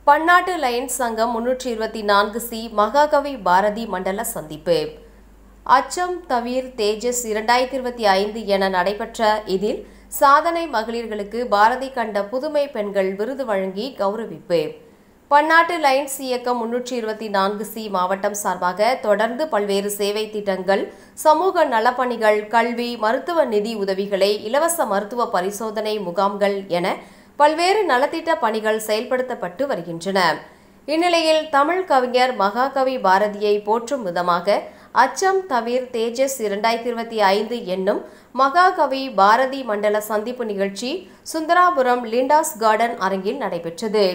பன்னாட்டு லயன்ஸ் சங்கம் 324C மகாகவி பாரதி மண்டல சந்திப்பு. அச்சம் தவிர் தேஜஸ் 2025 என நடைபெற்ற இதில் சாதனை மகளிர்களுக்கு பாரதி கண்ட புதுமை பெண்கள் விருது வழங்கி கௌரவிப்பு. பன்னாட்டு லயன்ஸ் இயக்கம் 324C மாவட்டம் சார்பாக தொடர்ந்து பல்வேறு சேவை திட்டங்கள், சமூக நலப்பணிகள், கல்வி, மருத்துவ நிதி உதவிகளை, இலவச மருத்துவ பரிசோதனை முகாம்கள் என பல்வேறு நலத்திட்ட பணிகள் செயல்படுத்தப்பட்டு வருகின்றன. இந்நிலையில் தமிழ் கவிஞர் மகாகவி பாரதியை போற்றும் விதமாக அச்சம் தவிர் தேஜஸ் 2025 என்னும் மகாகவி பாரதி மண்டல சந்திப்பு நிகழ்ச்சி சுந்தராபுரம் லிண்டாஸ் கார்டன் அரங்கில் நடைபெற்றது.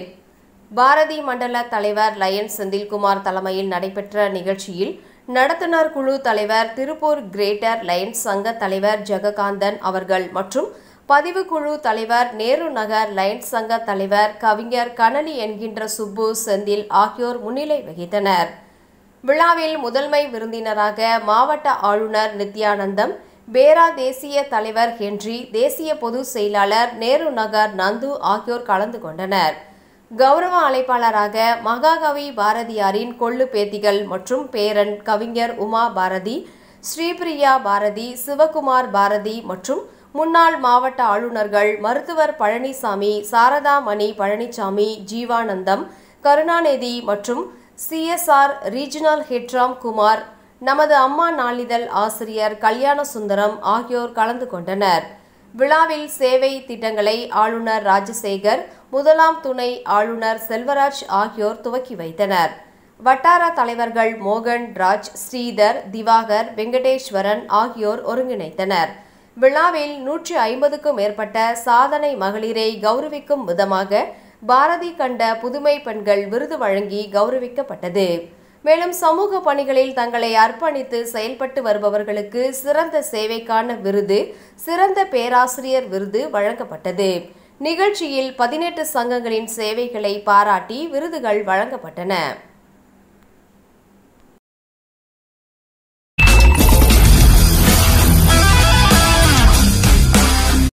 பாரதி மண்டல தலைவர் லயன் செந்தில்குமார் தலைமையில் நடைபெற்ற நிகழ்ச்சியில் நடத்துனர் குழு தலைவர், திருப்பூர் கிரேட்டர் லயன்ஸ் சங்க தலைவர் ஜெககாந்தன் அவர்கள் மற்றும் பதிவுக்குழு தலைவர், நேரு நகர் லயன்ஸ் சங்க தலைவர் கவிஞர் கனலி என்கின்ற சுப்பு, செந்தில் ஆகியோர் முன்னிலை வகித்தனர். விழாவில் முதன்மை விருந்தினராக மாவட்ட ஆளுநர் நித்யானந்தம், பேரா தேசிய தலைவர் ஹென்றி, தேசிய பொதுச் செயலாளர் நேரு நகர் நந்து ஆகியோர் கலந்து கொண்டனர். கௌரவ அழைப்பாளராக மகாகவி பாரதியாரின் கொள்ளு பேத்திகள் மற்றும் பேரன் கவிஞர் உமா பாரதி, ஸ்ரீபிரியா பாரதி, சிவகுமார் பாரதி மற்றும் முன்னாள் மாவட்ட ஆளுநர்கள் மருத்துவர் பழனிசாமி, சாரதா மணி பழனிசாமி, ஜீவானந்தம், கருணாநிதி மற்றும் CSR ரீஜனல் ஹெட் ராம்குமார், நமது அம்மா நாளிதழ் ஆசிரியர் கல்யாண சுந்தரம் ஆகியோர் கலந்து கொண்டனர். விழாவில் சேவை திட்டங்களை ஆளுநர் ராஜசேகர், முதலாம் துணை ஆளுநர் செல்வராஜ் ஆகியோர் துவக்கி வைத்தனர். வட்டார தலைவர்கள் மோகன் ராஜ், ஸ்ரீதர், திவாகர், வெங்கடேஸ்வரன் ஆகியோர் ஒருங்கிணைத்தனர். விழாவில் 150க்கும் மேற்பட்ட சாதனை மகளிரை கௌரவிக்கும் விதமாக பாரதி கண்ட புதுமை பெண்கள் விருது வழங்கி கௌரவிக்கப்பட்டது. மேலும் சமூக பணிகளில் தங்களை அர்ப்பணித்து செயல்பட்டு வருபவர்களுக்கு சிறந்த சேவைக்கான விருது, சிறந்த பேராசிரியர் விருது வழங்கப்பட்டது. நிகழ்ச்சியில் 18 சங்கங்களின் சேவைகளை பாராட்டி விருதுகள் வழங்கப்பட்டன.